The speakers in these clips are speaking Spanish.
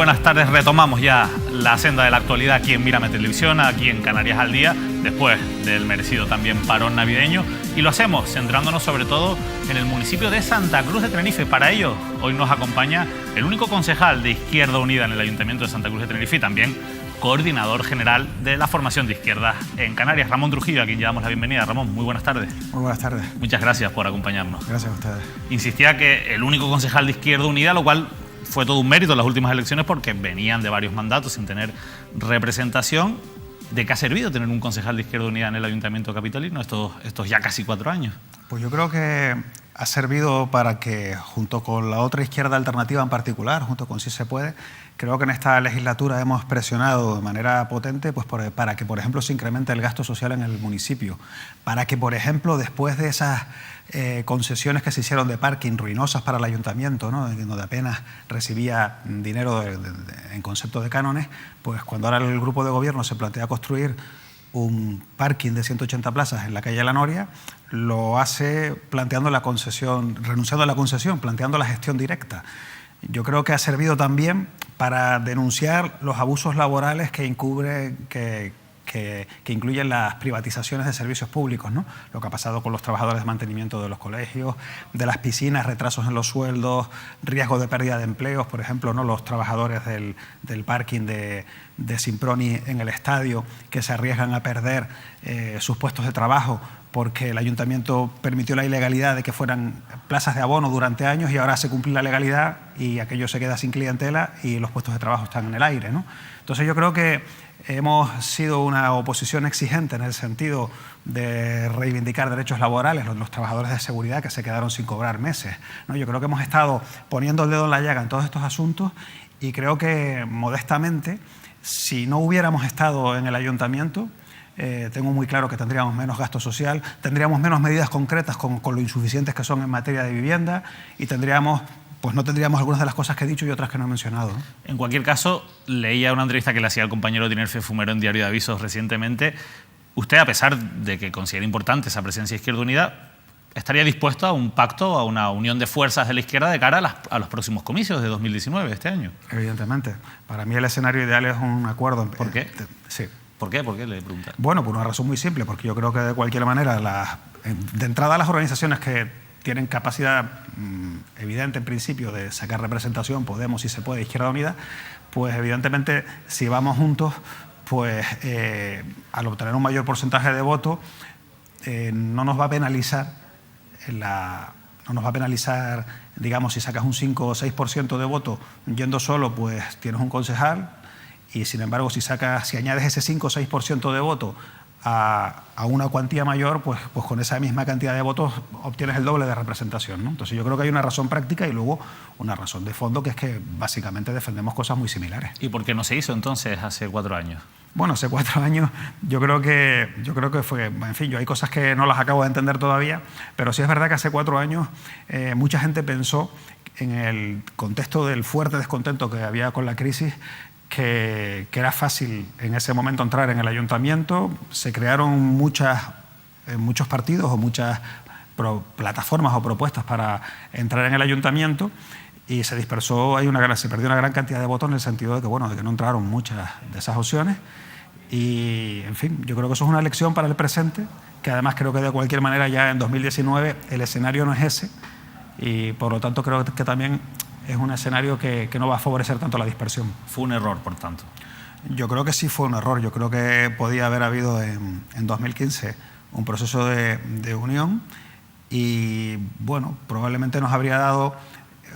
buenas tardes. Retomamos ya la senda de la actualidad aquí en Mírame Televisión, aquí en Canarias al Día, después del merecido también parón navideño. Y lo hacemos centrándonos sobre todo en el municipio de Santa Cruz de Tenerife. Para ello, hoy nos acompaña el único concejal de Izquierda Unida en el Ayuntamiento de Santa Cruz de Tenerife y también coordinador general de la formación de izquierda en Canarias, Ramón Trujillo, a quien ya damos la bienvenida. Ramón, muy buenas tardes. Muy buenas tardes. Muchas gracias por acompañarnos. Gracias a ustedes. Insistía que el único concejal de Izquierda Unida, lo cual fue todo un mérito en las últimas elecciones porque venían de varios mandatos sin tener representación. ¿De qué ha servido tener un concejal de Izquierda Unida en el Ayuntamiento capitalino estos ya casi 4 años? Pues yo creo que ha servido para que, junto con la otra izquierda alternativa en particular, junto con Sí se puede, creo que en esta legislatura hemos presionado de manera potente pues, para que, por ejemplo, se incremente el gasto social en el municipio, para que, por ejemplo, después de esas concesiones que se hicieron de parking ruinosas para el ayuntamiento, ¿no?, donde apenas recibía dinero en concepto de cánones, pues cuando ahora el grupo de gobierno se plantea construir un parking de 180 plazas en la calle La Noria, lo hace planteando la concesión, renunciando a la concesión, planteando la gestión directa. Yo creo que ha servido también para denunciar los abusos laborales que incluyen las privatizaciones de servicios públicos, ¿no? Lo que ha pasado con los trabajadores de mantenimiento de los colegios, de las piscinas, retrasos en los sueldos, riesgo de pérdida de empleos, por ejemplo, ¿no?, los trabajadores del parking de Simproni en el estadio que se arriesgan a perder sus puestos de trabajo porque el ayuntamiento permitió la ilegalidad de que fueran plazas de abono durante años y ahora se cumple la legalidad y aquello se queda sin clientela y los puestos de trabajo están en el aire, ¿no? Entonces yo creo que hemos sido una oposición exigente en el sentido de reivindicar derechos laborales, los trabajadores de seguridad que se quedaron sin cobrar meses, ¿no? Yo creo que hemos estado poniendo el dedo en la llaga en todos estos asuntos y creo que, modestamente, si no hubiéramos estado en el ayuntamiento, tengo muy claro que tendríamos menos gasto social, tendríamos menos medidas concretas con lo insuficientes que son en materia de vivienda y no tendríamos algunas de las cosas que he dicho y otras que no he mencionado, ¿no? En cualquier caso, leía una entrevista que le hacía el compañero Tinerfe Fumero en Diario de Avisos recientemente. Usted, a pesar de que considera importante esa presencia de Izquierda Unida, ¿estaría dispuesto a un pacto, a una unión de fuerzas de la izquierda de cara a los próximos comicios de 2019, este año? Evidentemente. Para mí el escenario ideal es un acuerdo. ¿Por qué? Sí. ¿Por qué? ¿Por qué le pregunta? Bueno, por una razón muy simple, porque yo creo que de cualquier manera, de entrada las organizaciones que tienen capacidad evidente en principio de sacar representación, Podemos, Si se puede, Izquierda Unida, pues evidentemente si vamos juntos, pues al obtener un mayor porcentaje de votos no nos va a penalizar digamos, si sacas un 5 o 6% de votos yendo solo, pues tienes un concejal. Y sin embargo, si añades ese 5 o 6% de votos a una cuantía mayor, pues con esa misma cantidad de votos obtienes el doble de representación, ¿no? Entonces yo creo que hay una razón práctica y luego una razón de fondo, que es que básicamente defendemos cosas muy similares. ¿Y por qué no se hizo entonces hace 4 años? Bueno, hace 4 años yo creo que fue, en fin, hay cosas que no las acabo de entender todavía, pero sí es verdad que hace 4 años mucha gente pensó, en el contexto del fuerte descontento que había con la crisis, que era fácil en ese momento entrar en el ayuntamiento. Se crearon muchos partidos o muchas plataformas o propuestas para entrar en el ayuntamiento y se perdió una gran cantidad de votos en el sentido de que no entraron muchas de esas opciones. Y, en fin, yo creo que eso es una lección para el presente, que además creo que de cualquier manera ya en 2019 el escenario no es ese y por lo tanto creo que también es un escenario que no va a favorecer tanto la dispersión. ¿Fue un error, por tanto? Yo creo que sí fue un error. Yo creo que podía haber habido en 2015 un proceso de unión y, bueno, probablemente nos habría dado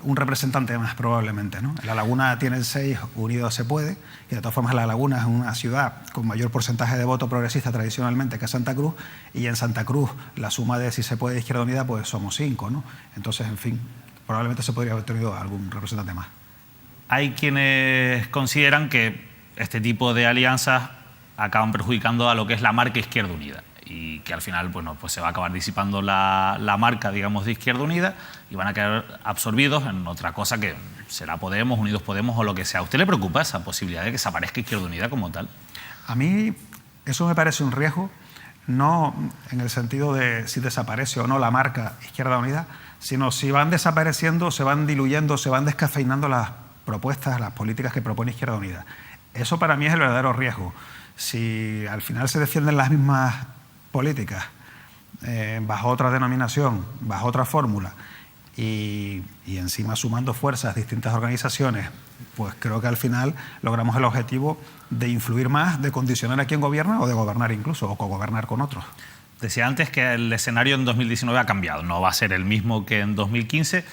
un representante más, probablemente, ¿no? En La Laguna tienen 6, Unidos se puede, y de todas formas La Laguna es una ciudad con mayor porcentaje de voto progresista tradicionalmente que Santa Cruz, y en Santa Cruz la suma de Si se puede, Izquierda Unida, pues somos 5, ¿no? Entonces, en fin, probablemente se podría haber tenido algún representante más. Hay quienes consideran que este tipo de alianzas acaban perjudicando a lo que es la marca Izquierda Unida y que al final, bueno, pues se va a acabar disipando la marca, digamos, de Izquierda Unida y van a quedar absorbidos en otra cosa que será Podemos, Unidos Podemos o lo que sea. ¿A usted le preocupa esa posibilidad de que desaparezca Izquierda Unida como tal? A mí eso me parece un riesgo, no en el sentido de si desaparece o no la marca Izquierda Unida, sino si van desapareciendo, se van diluyendo, se van descafeinando las propuestas, las políticas que propone Izquierda Unida. Eso para mí es el verdadero riesgo. Si al final se defienden las mismas políticas bajo otra denominación, bajo otra fórmula y encima sumando fuerzas distintas organizaciones, pues creo que al final logramos el objetivo de influir más, de condicionar a quien gobierna o de gobernar incluso, o cogobernar con otros. Decía antes que el escenario en 2019 ha cambiado, no va a ser el mismo que en 2015.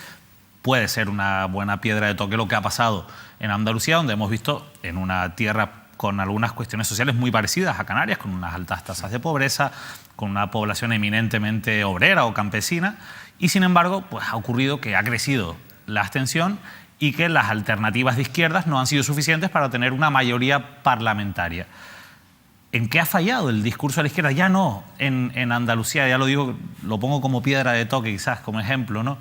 Puede ser una buena piedra de toque lo que ha pasado en Andalucía, donde hemos visto en una tierra con algunas cuestiones sociales muy parecidas a Canarias, con unas altas tasas de pobreza, con una población eminentemente obrera o campesina, y sin embargo pues ha ocurrido que ha crecido la abstención y que las alternativas de izquierdas no han sido suficientes para tener una mayoría parlamentaria. ¿En qué ha fallado el discurso de la izquierda? Ya no en Andalucía, ya lo digo, lo pongo como piedra de toque quizás, como ejemplo, ¿no?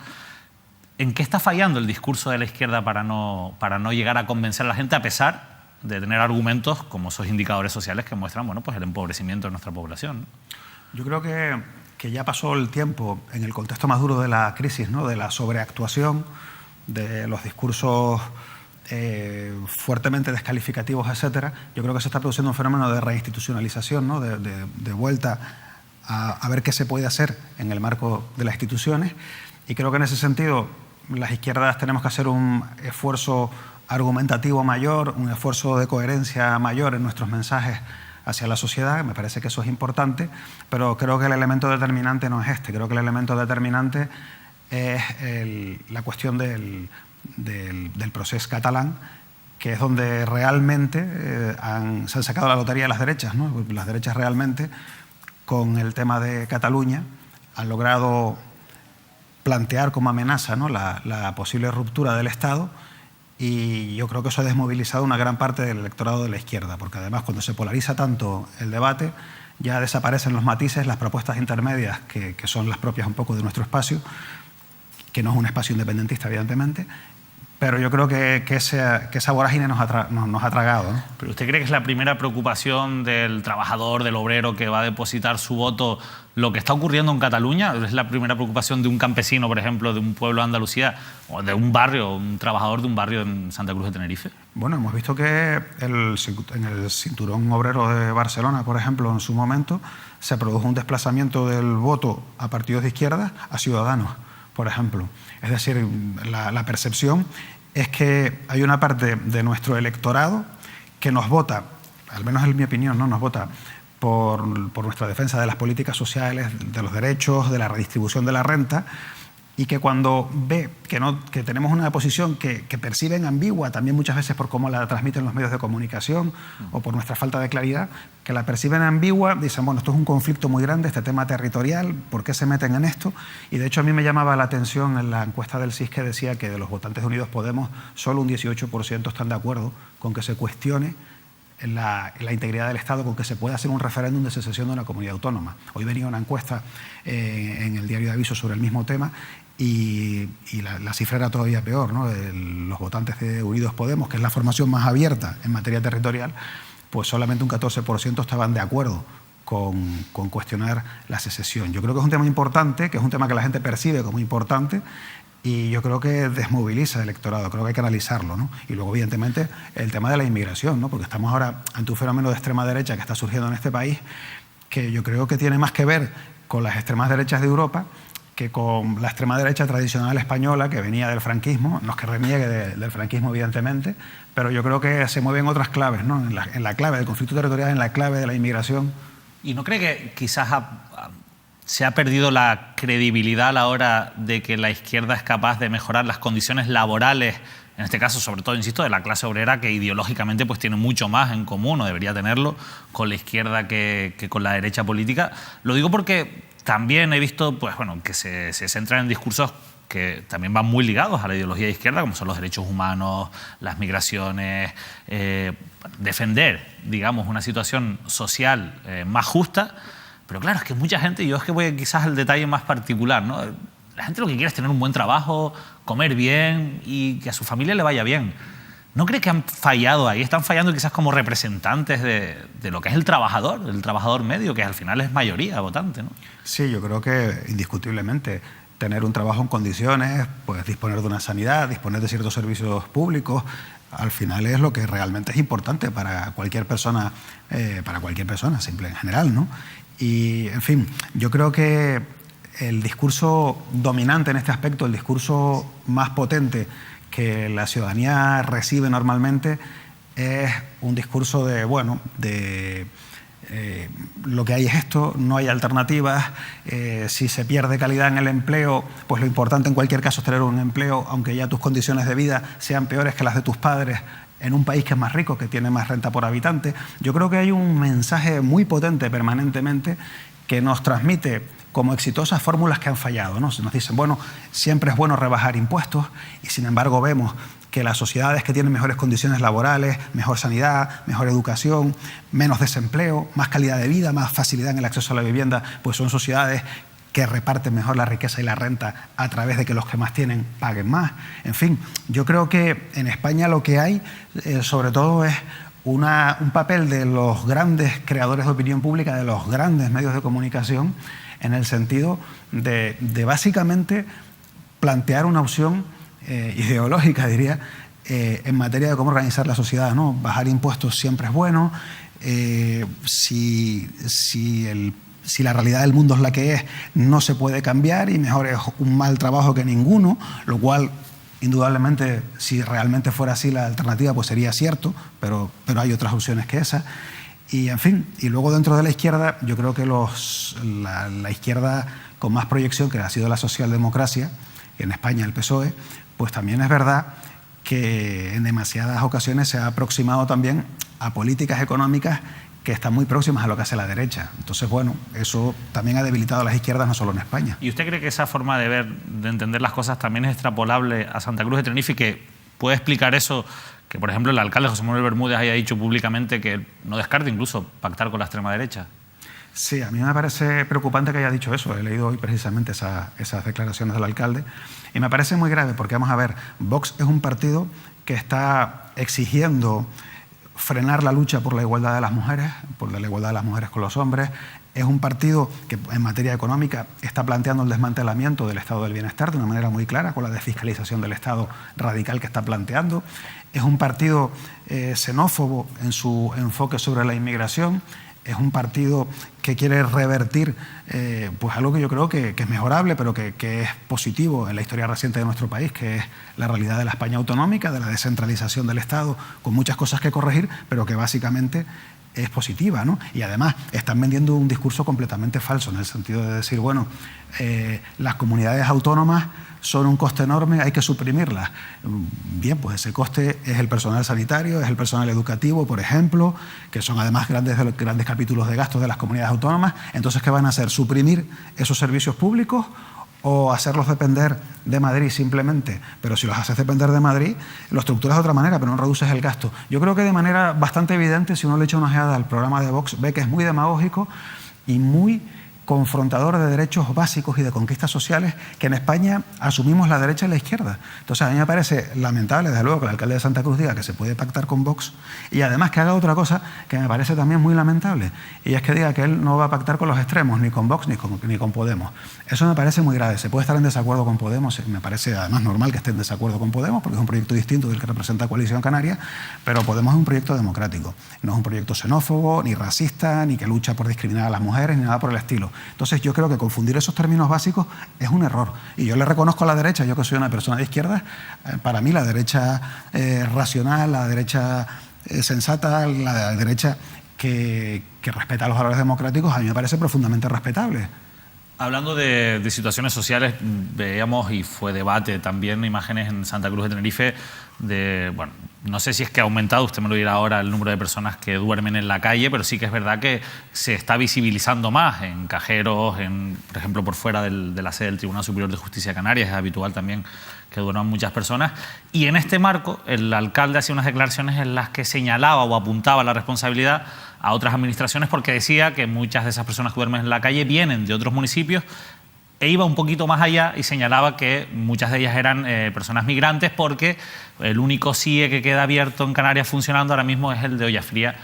¿En qué está fallando el discurso de la izquierda para no llegar a convencer a la gente, a pesar de tener argumentos como esos indicadores sociales que muestran, bueno, pues el empobrecimiento de nuestra población, ¿no? Yo creo que ya pasó el tiempo en el contexto más duro de la crisis, ¿no? De la sobreactuación, de los discursos fuertemente descalificativos, etcétera. Yo creo que se está produciendo un fenómeno de reinstitucionalización, ¿no? de vuelta a ver qué se puede hacer en el marco de las instituciones, y creo que en ese sentido las izquierdas tenemos que hacer un esfuerzo argumentativo mayor, un esfuerzo de coherencia mayor en nuestros mensajes hacia la sociedad. Me parece que eso es importante, pero creo que el elemento determinante no es este. Creo que el elemento determinante es la cuestión del procés catalán, que es donde realmente se han sacado la lotería las derechas, ¿no? Las derechas realmente, con el tema de Cataluña, han logrado plantear como amenaza, ¿no? la posible ruptura del Estado, y yo creo que eso ha desmovilizado una gran parte del electorado de la izquierda, porque además cuando se polariza tanto el debate ya desaparecen los matices, las propuestas intermedias que son las propias un poco de nuestro espacio, que no es un espacio independentista evidentemente, pero yo creo que esa vorágine nos ha tragado, ¿no? ¿Pero usted cree que es la primera preocupación del trabajador, del obrero que va a depositar su voto lo que está ocurriendo en Cataluña? ¿Es la primera preocupación de un campesino, por ejemplo, de un pueblo de Andalucía, o de un barrio, un trabajador de un barrio en Santa Cruz de Tenerife? Bueno, hemos visto que en el cinturón obrero de Barcelona, por ejemplo, en su momento, se produjo un desplazamiento del voto a partidos de izquierda a Ciudadanos, por ejemplo. Es decir, la percepción es que hay una parte de nuestro electorado que nos vota, al menos en mi opinión, ¿no? Nos vota por nuestra defensa de las políticas sociales, de los derechos, de la redistribución de la renta, y que cuando ve que tenemos una posición que perciben ambigua, también muchas veces por cómo la transmiten los medios de comunicación o por nuestra falta de claridad, que la perciben ambigua, dicen, bueno, esto es un conflicto muy grande, este tema territorial, ¿por qué se meten en esto? Y de hecho a mí me llamaba la atención en la encuesta del CIS que decía que de los votantes de Unidos Podemos, solo un 18% están de acuerdo con que se cuestione la integridad del Estado, con que se pueda hacer un referéndum de secesión de una comunidad autónoma. Hoy venía una encuesta en el diario de Aviso sobre el mismo tema, y la cifra era todavía peor, ¿no? Los votantes de Unidos Podemos, que es la formación más abierta en materia territorial, pues solamente un 14% estaban de acuerdo con cuestionar la secesión. Yo creo que es un tema importante, que es un tema que la gente percibe como importante, y yo creo que desmoviliza el electorado, creo que hay que analizarlo, ¿no? Y luego, evidentemente, el tema de la inmigración, ¿no? Porque estamos ahora ante un fenómeno de extrema derecha que está surgiendo en este país, que yo creo que tiene más que ver con las extremas derechas de Europa que con la extrema derecha tradicional española, que venía del franquismo. No es que reniegue del franquismo, evidentemente, pero yo creo que se mueven otras claves, ¿no? En la clave del conflicto territorial, en la clave de la inmigración. ¿Y no cree que quizás se ha perdido la credibilidad a la hora de que la izquierda es capaz de mejorar las condiciones laborales, en este caso, sobre todo, insisto, de la clase obrera, que ideológicamente pues tiene mucho más en común, o debería tenerlo, con la izquierda que con la derecha política? Lo digo porque también he visto, pues, bueno, que se centran en discursos que también van muy ligados a la ideología de izquierda, como son los derechos humanos, las migraciones, defender, digamos, una situación social más justa. Pero claro, es que mucha gente, y yo es que voy quizás al detalle más particular, ¿no? La gente lo que quiere es tener un buen trabajo, comer bien y que a su familia le vaya bien. ¿No cree que han fallado ahí? Están fallando quizás como representantes de lo que es el trabajador medio, que al final es mayoría votante, ¿no? Sí, yo creo que indiscutiblemente tener un trabajo en condiciones, pues disponer de una sanidad, disponer de ciertos servicios públicos, al final es lo que realmente es importante para cualquier persona simple en general, ¿no? Y, en fin, yo creo que el discurso dominante en este aspecto, el discurso más potente que la ciudadanía recibe normalmente es un discurso de, bueno, lo que hay es esto, no hay alternativas, si se pierde calidad en el empleo, pues lo importante en cualquier caso es tener un empleo, aunque ya tus condiciones de vida sean peores que las de tus padres en un país que es más rico, que tiene más renta por habitante. Yo creo que hay un mensaje muy potente permanentemente que nos transmite como exitosas fórmulas que han fallado, ¿no? Nos dicen, bueno, siempre es bueno rebajar impuestos y sin embargo vemos que las sociedades que tienen mejores condiciones laborales, mejor sanidad, mejor educación, menos desempleo, más calidad de vida, más facilidad en el acceso a la vivienda, pues son sociedades que reparten mejor la riqueza y la renta a través de que los que más tienen paguen más. En fin, yo creo que en España lo que hay, sobre todo, es un papel de los grandes creadores de opinión pública, de los grandes medios de comunicación, en el sentido de básicamente plantear una opción ideológica, diría, en materia de cómo organizar la sociedad, ¿no? Bajar impuestos siempre es bueno, si la realidad del mundo es la que es, no se puede cambiar y mejor es un mal trabajo que ninguno, lo cual indudablemente, si realmente fuera así la alternativa, pues sería cierto, pero hay otras opciones que esa. Y, en fin, y luego dentro de la izquierda, yo creo que la izquierda con más proyección, que ha sido la socialdemocracia, en España el PSOE, pues también es verdad que en demasiadas ocasiones se ha aproximado también a políticas económicas que están muy próximas a lo que hace la derecha. Entonces, bueno, eso también ha debilitado a las izquierdas, no solo en España. ¿Y usted cree que esa forma de ver, de entender las cosas también es extrapolable a Santa Cruz de Tenerife y que puede explicar eso, que por ejemplo el alcalde José Manuel Bermúdez haya dicho públicamente que no descarta incluso pactar con la extrema derecha? Sí, a mí me parece preocupante que haya dicho eso. He leído hoy precisamente esas declaraciones del alcalde y me parece muy grave porque, vamos a ver, Vox es un partido que está exigiendo frenar la lucha por la igualdad de las mujeres, por la igualdad de las mujeres con los hombres. Es un partido que en materia económica está planteando el desmantelamiento del estado del bienestar de una manera muy clara, con la desfiscalización del Estado radical que está planteando. Es un partido xenófobo en su enfoque sobre la inmigración. Es un partido que quiere revertir pues algo que yo creo que es mejorable, pero que es positivo en la historia reciente de nuestro país, que es la realidad de la España autonómica, de la descentralización del Estado, con muchas cosas que corregir, pero que básicamente es positiva, ¿no? Y además están vendiendo un discurso completamente falso, en el sentido de decir, bueno, las comunidades autónomas son un coste enorme, hay que suprimirlas. Bien, pues ese coste es el personal sanitario, es el personal educativo, por ejemplo, que son además grandes capítulos de gastos de las comunidades autónomas. Entonces, ¿qué van a hacer? ¿Suprimir esos servicios públicos o hacerlos depender de Madrid simplemente? Pero si los haces depender de Madrid, lo estructuras de otra manera, pero no reduces el gasto. Yo creo que de manera bastante evidente, si uno le echa una ojeada al programa de Vox, ve que es muy demagógico y muy confrontador de derechos básicos y de conquistas sociales que en España asumimos la derecha y la izquierda. Entonces, a mí me parece lamentable, desde luego, que el alcalde de Santa Cruz diga que se puede pactar con Vox y además que haga otra cosa que me parece también muy lamentable, y es que diga que él no va a pactar con los extremos, ni con Vox ni con Podemos. Eso me parece muy grave. Se puede estar en desacuerdo con Podemos, me parece además normal que esté en desacuerdo con Podemos, porque es un proyecto distinto del que representa Coalición Canaria, pero Podemos es un proyecto democrático, no es un proyecto xenófobo, ni racista, ni que lucha por discriminar a las mujeres, ni nada por el estilo. Entonces, yo creo que confundir esos términos básicos es un error. Y yo le reconozco a la derecha, yo que soy una persona de izquierda, para mí la derecha racional, la derecha sensata, la derecha que respeta los valores democráticos, a mí me parece profundamente respetable. Hablando de situaciones sociales, veíamos, y fue debate también, imágenes en Santa Cruz de Tenerife de, bueno, no sé si es que ha aumentado, usted me lo dirá ahora, el número de personas que duermen en la calle, pero sí que es verdad que se está visibilizando más en cajeros, por ejemplo, por fuera de la sede del Tribunal Superior de Justicia de Canarias. Es habitual también que duerman muchas personas. Y en este marco, el alcalde hacía unas declaraciones en las que señalaba o apuntaba la responsabilidad a otras administraciones, porque decía que muchas de esas personas que duermen en la calle vienen de otros municipios, e iba un poquito más allá y señalaba que muchas de ellas eran personas migrantes, porque el único CIE que queda abierto en Canarias funcionando ahora mismo es el de Ollafría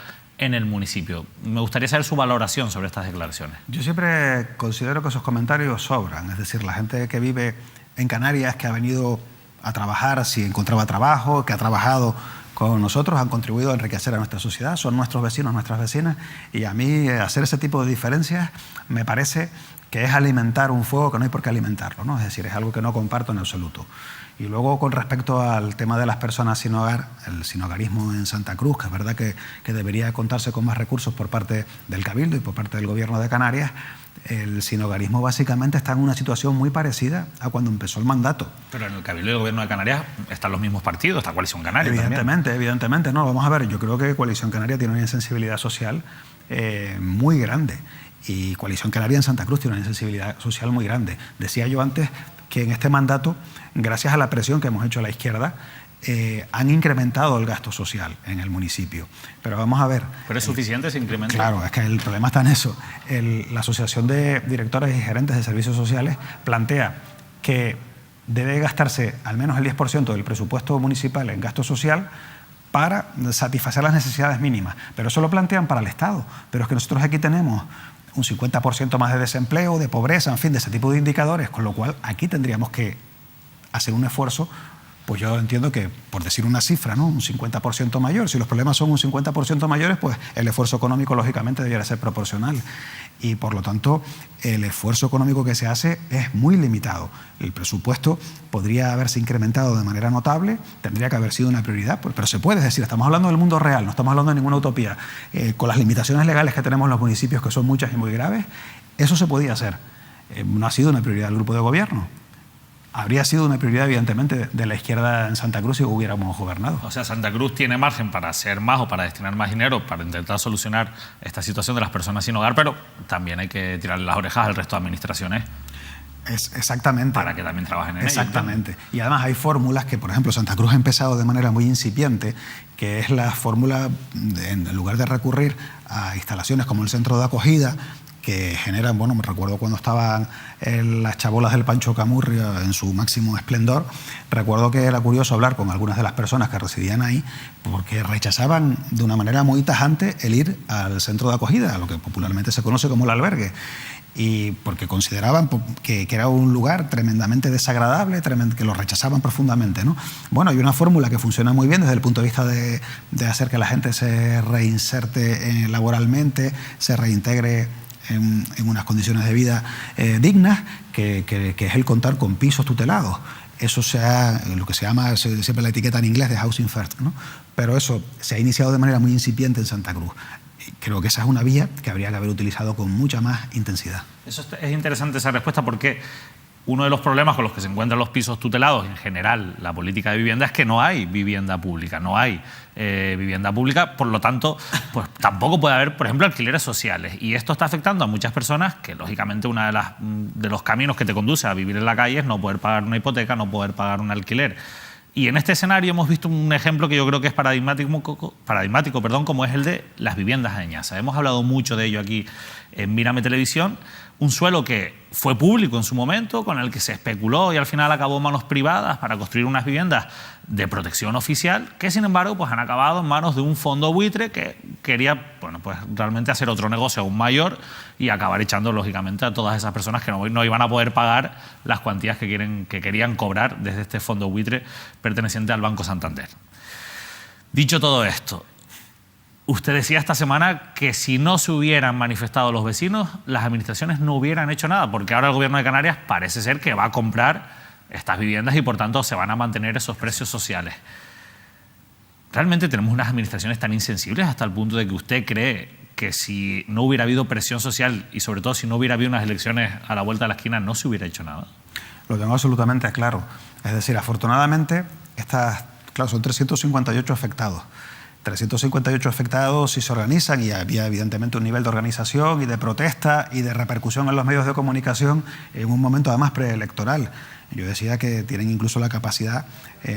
en el municipio. Me gustaría saber su valoración sobre estas declaraciones. Yo siempre considero que esos comentarios sobran. Es decir, la gente que vive en Canarias, que ha venido a trabajar si encontraba trabajo, que ha trabajado con nosotros, han contribuido a enriquecer a nuestra sociedad, son nuestros vecinos, nuestras vecinas, y a mí hacer ese tipo de diferencias me parece que es alimentar un fuego que no hay por qué alimentarlo, ¿no? Es decir, es algo que no comparto en absoluto. Y luego, con respecto al tema de las personas sin hogar, el sinhogarismo en Santa Cruz, que es verdad que debería contarse con más recursos por parte del Cabildo y por parte del Gobierno de Canarias, el sinhogarismo básicamente está en una situación muy parecida a cuando empezó el mandato. Pero en el Cabildo y el Gobierno de Canarias están los mismos partidos, está Coalición Canaria Evidentemente. No, vamos a ver, yo creo que Coalición Canaria tiene una insensibilidad social muy grande. Y Coalición Canaria en Santa Cruz tiene una insensibilidad social muy grande. Decía yo antes que en este mandato, gracias a la presión que hemos hecho a la izquierda, han incrementado el gasto social en el municipio. Pero vamos a ver... ¿Pero es suficiente ese incremento? Claro, es que el problema está en eso. La Asociación de Directores y Gerentes de Servicios Sociales plantea que debe gastarse al menos el 10% del presupuesto municipal en gasto social para satisfacer las necesidades mínimas. Pero eso lo plantean para el Estado. Pero es que nosotros aquí tenemos un 50% más de desempleo, de pobreza, en fin, de ese tipo de indicadores, con lo cual aquí tendríamos que hacer un esfuerzo, pues yo entiendo que, por decir una cifra, ¿no?, un 50% mayor. Si los problemas son un 50% mayores, pues el esfuerzo económico, lógicamente, debería ser proporcional. Y, por lo tanto, el esfuerzo económico que se hace es muy limitado. El presupuesto podría haberse incrementado de manera notable, tendría que haber sido una prioridad, pero se puede, es decir, estamos hablando del mundo real, no estamos hablando de ninguna utopía. Con las limitaciones legales que tenemos en los municipios, que son muchas y muy graves, eso se podía hacer. No ha sido una prioridad del grupo de gobierno. Habría sido una prioridad, evidentemente, de la izquierda en Santa Cruz si hubiéramos gobernado. O sea, Santa Cruz tiene margen para hacer más o para destinar más dinero para intentar solucionar esta situación de las personas sin hogar, pero también hay que tirarle las orejas al resto de administraciones. Exactamente. Para que también trabajen en ello. Exactamente. Y además hay fórmulas que, por ejemplo, Santa Cruz ha empezado de manera muy incipiente, que es la fórmula, en lugar de recurrir a instalaciones como el centro de acogida, que generan, bueno, me recuerdo cuando estaban las chabolas del Pancho Camurria en su máximo esplendor, recuerdo que era curioso hablar con algunas de las personas que residían ahí, porque rechazaban de una manera muy tajante el ir al centro de acogida, a lo que popularmente se conoce como el albergue, y porque consideraban que era un lugar tremendamente desagradable, que lo rechazaban profundamente, ¿no? Bueno, hay una fórmula que funciona muy bien desde el punto de vista de hacer que la gente se reinserte laboralmente, se reintegre en unas condiciones de vida dignas, que es el contar con pisos tutelados. Eso lo que se llama siempre la etiqueta en inglés de Housing First, ¿no? Pero eso se ha iniciado de manera muy incipiente en Santa Cruz. Creo que esa es una vía que habría que haber utilizado con mucha más intensidad. Eso es interesante, esa respuesta, porque uno de los problemas con los que se encuentran los pisos tutelados, en general, la política de vivienda, es que no hay vivienda pública, por lo tanto, pues tampoco puede haber, por ejemplo, alquileres sociales. Y esto está afectando a muchas personas que, lógicamente, uno de los caminos que te conduce a vivir en la calle es no poder pagar una hipoteca, no poder pagar un alquiler. Y en este escenario hemos visto un ejemplo que yo creo que es paradigmático, como es el de las viviendas de Añaza. Hemos hablado mucho de ello aquí en Mírame Televisión. Un suelo que fue público en su momento, con el que se especuló y al final acabó en manos privadas para construir unas viviendas de protección oficial, que sin embargo pues han acabado en manos de un fondo buitre que quería, bueno, pues realmente hacer otro negocio aún mayor y acabar echando lógicamente a todas esas personas que no iban a poder pagar las cuantías que querían cobrar desde este fondo buitre perteneciente al Banco Santander. Dicho todo esto, usted decía esta semana que si no se hubieran manifestado los vecinos, las administraciones no hubieran hecho nada, porque ahora el Gobierno de Canarias parece ser que va a comprar estas viviendas y por tanto se van a mantener esos precios sociales. ¿Realmente tenemos unas administraciones tan insensibles hasta el punto de que usted cree que si no hubiera habido presión social y sobre todo si no hubiera habido unas elecciones a la vuelta de la esquina no se hubiera hecho nada? Lo tengo absolutamente claro. Es decir, afortunadamente, son 358 afectados. 358 afectados si se organizan, y había evidentemente un nivel de organización y de protesta y de repercusión en los medios de comunicación en un momento además preelectoral. Yo decía que tienen incluso la capacidad,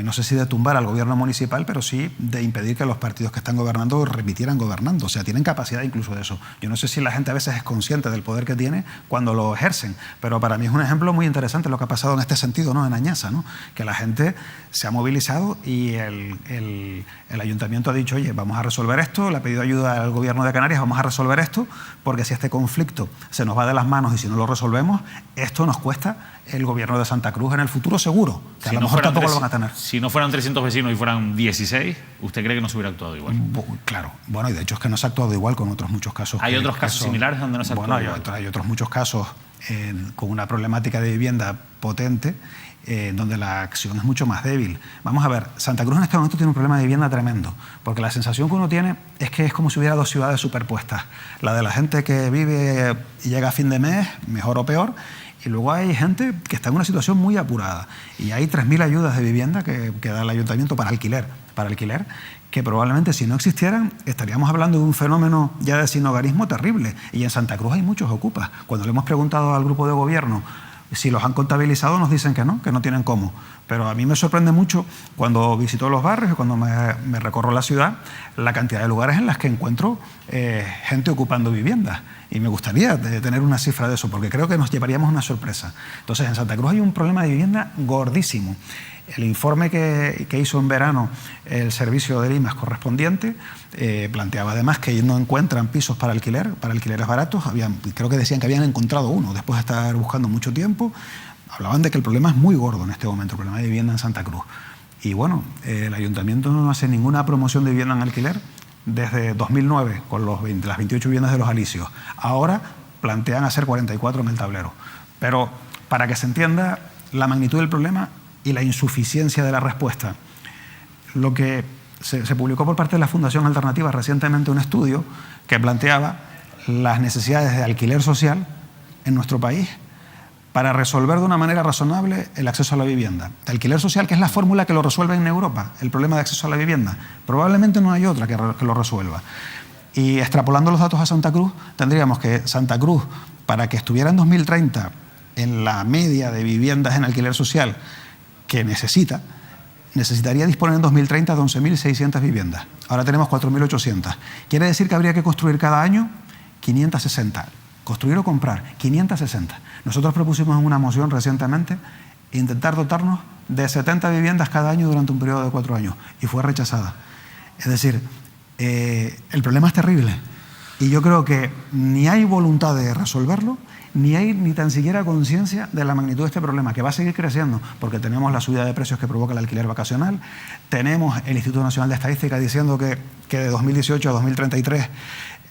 no sé si de tumbar al gobierno municipal, pero sí de impedir que los partidos que están gobernando repitieran gobernando. O sea, tienen capacidad incluso de eso. Yo no sé si la gente a veces es consciente del poder que tiene cuando lo ejercen, pero para mí es un ejemplo muy interesante lo que ha pasado en este sentido, ¿no? En Añaza, ¿no? Que la gente se ha movilizado y el ayuntamiento ha dicho, oye, vamos a resolver esto, le ha pedido ayuda al gobierno de Canarias, vamos a resolver esto, porque si este conflicto se nos va de las manos y si no lo resolvemos, esto nos cuesta el gobierno de Santa Cruz en el futuro seguro, que a lo mejor tampoco lo van a tener. Si no fueran 300 vecinos y fueran 16, ¿usted cree que no se hubiera actuado igual? Claro. Bueno, y de hecho es que no se ha actuado igual con otros muchos casos. ¿Hay otros casos similares donde no se ha actuado igual? Bueno, hay otros muchos casos con una problemática de vivienda potente, donde la acción es mucho más débil. Vamos a ver, Santa Cruz en este momento tiene un problema de vivienda tremendo, porque la sensación que uno tiene es que es como si hubiera dos ciudades superpuestas. La de la gente que vive y llega a fin de mes, mejor o peor, y luego hay gente que está en una situación muy apurada. Y hay 3.000 ayudas de vivienda que da el ayuntamiento para alquiler, que probablemente si no existieran estaríamos hablando de un fenómeno ya de sinhogarismo terrible. Y en Santa Cruz hay muchos ocupas. Cuando le hemos preguntado al grupo de gobierno si los han contabilizado, nos dicen que no tienen cómo. Pero a mí me sorprende mucho cuando visito los barrios y cuando me recorro la ciudad, la cantidad de lugares en las que encuentro gente ocupando viviendas. Y me gustaría tener una cifra de eso, porque creo que nos llevaríamos una sorpresa. Entonces, en Santa Cruz hay un problema de vivienda gordísimo. El informe que hizo en verano el servicio de Limas correspondiente planteaba además que no encuentran pisos para alquileres baratos. Creo que decían que habían encontrado uno después de estar buscando mucho tiempo. Hablaban de que el problema es muy gordo en este momento, el problema de vivienda en Santa Cruz. Y bueno, el ayuntamiento no hace ninguna promoción de vivienda en alquiler desde 2009 con las 28 viviendas de los Alicios. Ahora plantean hacer 44 en el tablero. Pero para que se entienda la magnitud del problema y la insuficiencia de la respuesta, lo que se publicó por parte de la Fundación Alternativa recientemente un estudio que planteaba las necesidades de alquiler social en nuestro país para resolver de una manera razonable el acceso a la vivienda. De alquiler social, que es la fórmula que lo resuelve en Europa, el problema de acceso a la vivienda. Probablemente no hay otra que lo resuelva. Y extrapolando los datos a Santa Cruz, tendríamos que Santa Cruz, para que estuviera en 2030 en la media de viviendas en alquiler social que necesitaría disponer en 2030 de 11.600 viviendas. Ahora tenemos 4.800. Quiere decir que habría que construir cada año 560. Construir o comprar, 560. Nosotros propusimos en una moción recientemente intentar dotarnos de 70 viviendas cada año durante un periodo de 4 años y fue rechazada. Es decir, el problema es terrible y yo creo que ni hay voluntad de resolverlo, ni hay ni tan siquiera conciencia de la magnitud de este problema, que va a seguir creciendo porque tenemos la subida de precios que provoca el alquiler vacacional, tenemos el Instituto Nacional de Estadística diciendo que de 2018 a 2033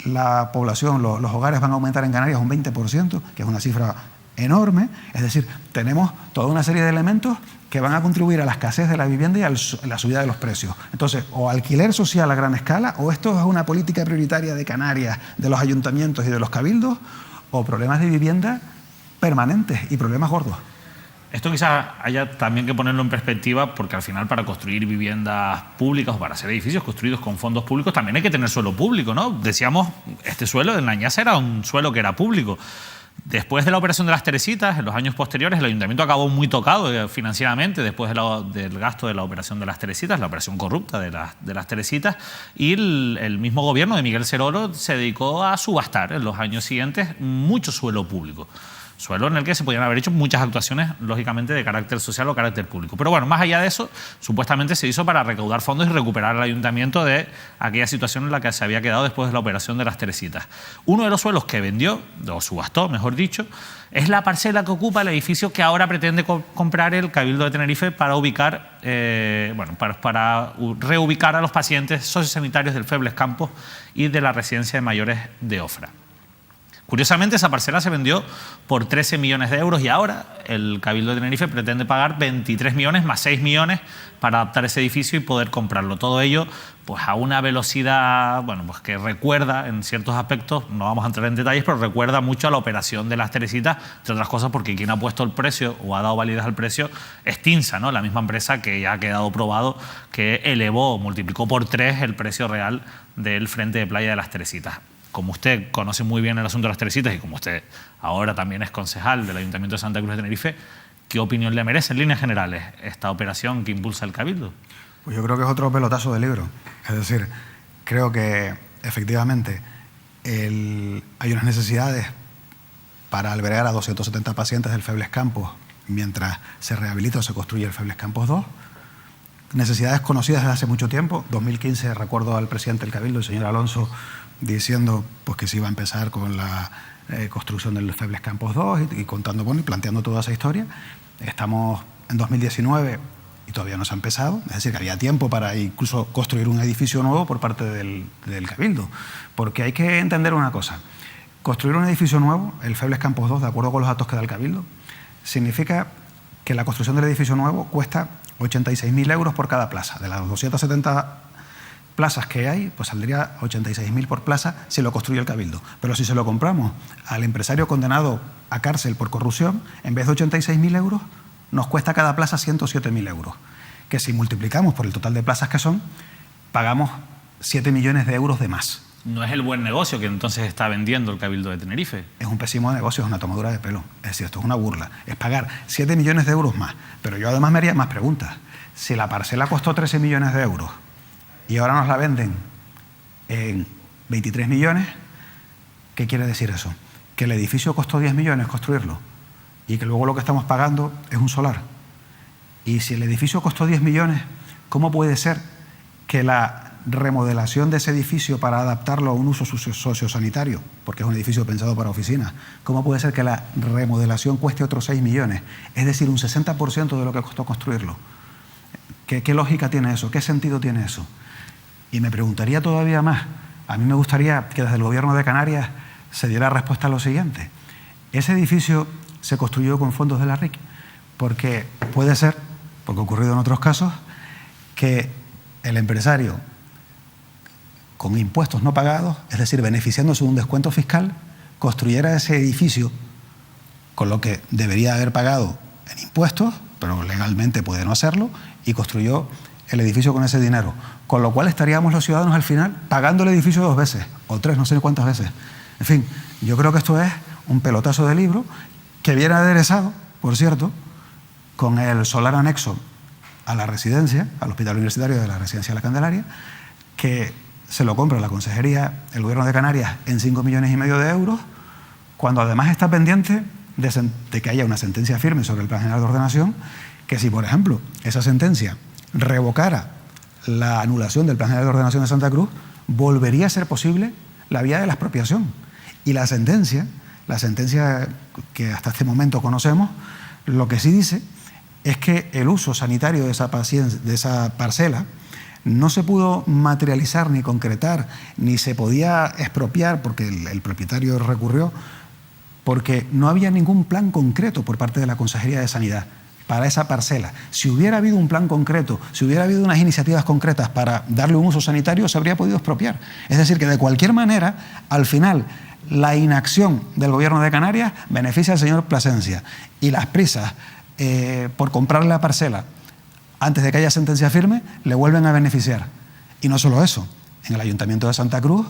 la población, los hogares van a aumentar en Canarias un 20%, que es una cifra enorme. Es decir, tenemos toda una serie de elementos que van a contribuir a la escasez de la vivienda y a la subida de los precios. Entonces, o alquiler social a gran escala, o esto es una política prioritaria de Canarias, de los ayuntamientos y de los cabildos, o problemas de vivienda permanentes y problemas gordos. Esto quizás haya también que ponerlo en perspectiva porque al final para construir viviendas públicas o para hacer edificios construidos con fondos públicos también hay que tener suelo público, ¿no? Decíamos, este suelo en la Añaza era un suelo que era público. Después de la operación de las Teresitas, en los años posteriores, el ayuntamiento acabó muy tocado financieramente después del gasto de la operación de las Teresitas, la operación corrupta de las Teresitas, y el mismo gobierno de Miguel Seroro se dedicó a subastar en los años siguientes mucho suelo público. Suelo en el que se podían haber hecho muchas actuaciones, lógicamente, de carácter social o carácter público. Pero bueno, más allá de eso, supuestamente se hizo para recaudar fondos y recuperar al ayuntamiento de aquella situación en la que se había quedado después de la operación de las Teresitas. Uno de los suelos que vendió, o subastó, mejor dicho, es la parcela que ocupa el edificio que ahora pretende comprar el Cabildo de Tenerife para ubicar, para reubicar a los pacientes sociosanitarios del Febles Campos y de la residencia de mayores de Ofra. Curiosamente, esa parcela se vendió por 13 millones de euros y ahora el Cabildo de Tenerife pretende pagar 23 millones más 6 millones para adaptar ese edificio y poder comprarlo. Todo ello pues a una velocidad pues que recuerda en ciertos aspectos, no vamos a entrar en detalles, pero recuerda mucho a la operación de las Teresitas, entre otras cosas porque quien ha puesto el precio o ha dado validez al precio es Tinsa, ¿no? La misma empresa que ya ha quedado probado que multiplicó por 3 el precio real del frente de playa de las Teresitas. Como usted conoce muy bien el asunto de las Teresitas y como usted ahora también es concejal del Ayuntamiento de Santa Cruz de Tenerife, ¿Qué opinión le merece en líneas generales esta operación que impulsa el Cabildo? Pues yo creo que es otro pelotazo de libro. Es decir, creo que efectivamente hay unas necesidades para albergar a 270 pacientes del Febles Campos mientras se rehabilita o se construye el Febles Campos 2. Necesidades conocidas desde hace mucho tiempo. 2015 recuerdo al presidente del Cabildo, el señor Alonso, diciendo pues, que se iba a empezar con la construcción del Febles Campos 2 y contando, bueno, y planteando toda esa historia. Estamos en 2019 y todavía no se ha empezado, es decir, que había tiempo para incluso construir un edificio nuevo por parte del Cabildo. Porque hay que entender una cosa, construir un edificio nuevo, el Febles Campos 2, de acuerdo con los datos que da el Cabildo, significa que la construcción del edificio nuevo cuesta 86.000 euros por cada plaza. De las 270 plazas que hay, pues saldría 86.000 por plaza si lo construye el Cabildo. Pero si se lo compramos al empresario condenado a cárcel por corrupción, en vez de 86.000 euros, nos cuesta cada plaza 107.000 euros. Que si multiplicamos por el total de plazas que son, pagamos 7 millones de euros de más. ¿No es el buen negocio que entonces está vendiendo el Cabildo de Tenerife? Es un pésimo negocio, es una tomadura de pelo. Es decir, esto es una burla. Es pagar 7 millones de euros más. Pero yo además me haría más preguntas. Si la parcela costó 13 millones de euros y ahora nos la venden en 23 millones, ¿qué quiere decir eso? Que el edificio costó 10 millones construirlo y que luego lo que estamos pagando es un solar. Y si el edificio costó 10 millones, ¿cómo puede ser que la remodelación de ese edificio para adaptarlo a un uso sociosanitario, porque es un edificio pensado para oficinas, cómo puede ser que la remodelación cueste otros 6 millones? Es decir, un 60% de lo que costó construirlo. ¿Qué lógica tiene eso? ¿Qué sentido tiene eso? Y me preguntaría todavía más. A mí me gustaría que desde el Gobierno de Canarias se diera respuesta a lo siguiente. Ese edificio se construyó con fondos de la RIC, porque puede ser, porque ha ocurrido en otros casos, que el empresario con impuestos no pagados, es decir, beneficiándose de un descuento fiscal, construyera ese edificio con lo que debería haber pagado en impuestos, pero legalmente puede no hacerlo, y construyó el edificio con ese dinero. Con lo cual estaríamos los ciudadanos al final pagando el edificio 2 veces, o 3, no sé cuántas veces. En fin, yo creo que esto es un pelotazo de libro que viene aderezado, por cierto, con el solar anexo a la residencia, al Hospital Universitario de la Residencia de la Candelaria, que se lo compra la Consejería, el Gobierno de Canarias, en 5,5 millones de euros, cuando además está pendiente de que haya una sentencia firme sobre el Plan General de Ordenación, que si, por ejemplo, esa sentencia revocara la anulación del Plan General de Ordenación de Santa Cruz, volvería a ser posible la vía de la expropiación. Y la sentencia que hasta este momento conocemos, lo que sí dice es que el uso sanitario de esa parcela no se pudo materializar ni concretar, ni se podía expropiar, porque el propietario recurrió, porque no había ningún plan concreto por parte de la Consejería de Sanidad para esa parcela. Si hubiera habido un plan concreto, si hubiera habido unas iniciativas concretas para darle un uso sanitario, se habría podido expropiar. Es decir, que de cualquier manera, al final, la inacción del Gobierno de Canarias beneficia al señor Plasencia, y las prisas por comprarle la parcela antes de que haya sentencia firme le vuelven a beneficiar. Y no solo eso, en el Ayuntamiento de Santa Cruz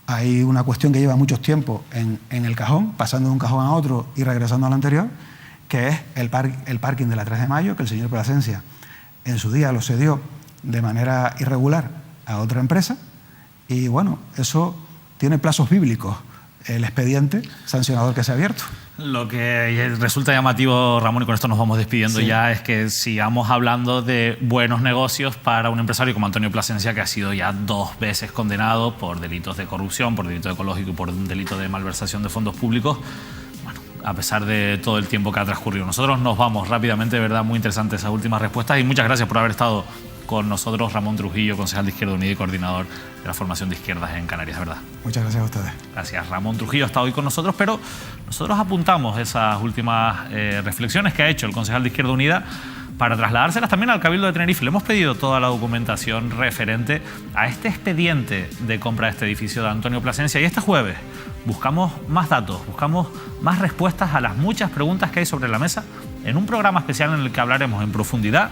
hay una cuestión que lleva mucho tiempo en el cajón, pasando de un cajón a otro y regresando al anterior, que es el parking de la 3 de Mayo, que el señor Plasencia en su día lo cedió de manera irregular a otra empresa, y bueno, eso tiene plazos bíblicos, el expediente sancionador que se ha abierto. Lo que resulta llamativo, Ramón, y con esto nos vamos despidiendo ya, es que sigamos hablando de buenos negocios para un empresario como Antonio Plasencia, que ha sido ya 2 veces condenado por delitos de corrupción, por delito ecológico y por un delito de malversación de fondos públicos, bueno, a pesar de todo el tiempo que ha transcurrido. Nosotros nos vamos rápidamente, de verdad, muy interesantes esas últimas respuestas, y muchas gracias por haber estado con nosotros, Ramón Trujillo, concejal de Izquierda Unida y coordinador de la formación de izquierdas en Canarias, ¿verdad? Muchas gracias a ustedes. Gracias. Ramón Trujillo ha estado hoy con nosotros, pero nosotros apuntamos esas últimas reflexiones que ha hecho el concejal de Izquierda Unida para trasladárselas también al Cabildo de Tenerife. Le hemos pedido toda la documentación referente a este expediente de compra de este edificio de Antonio Plasencia, y este jueves buscamos más datos, buscamos más respuestas a las muchas preguntas que hay sobre la mesa en un programa especial en el que hablaremos en profundidad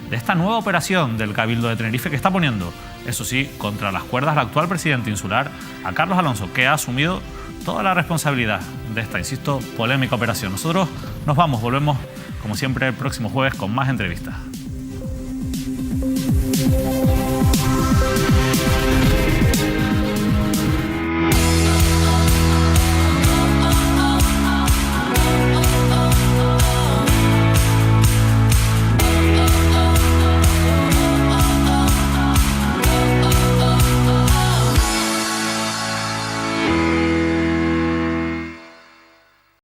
de esta nueva operación del Cabildo de Tenerife, que está poniendo, eso sí, contra las cuerdas al actual presidente insular, a Carlos Alonso, que ha asumido toda la responsabilidad de esta, insisto, polémica operación. Nosotros nos vamos, volvemos como siempre, el próximo jueves con más entrevistas.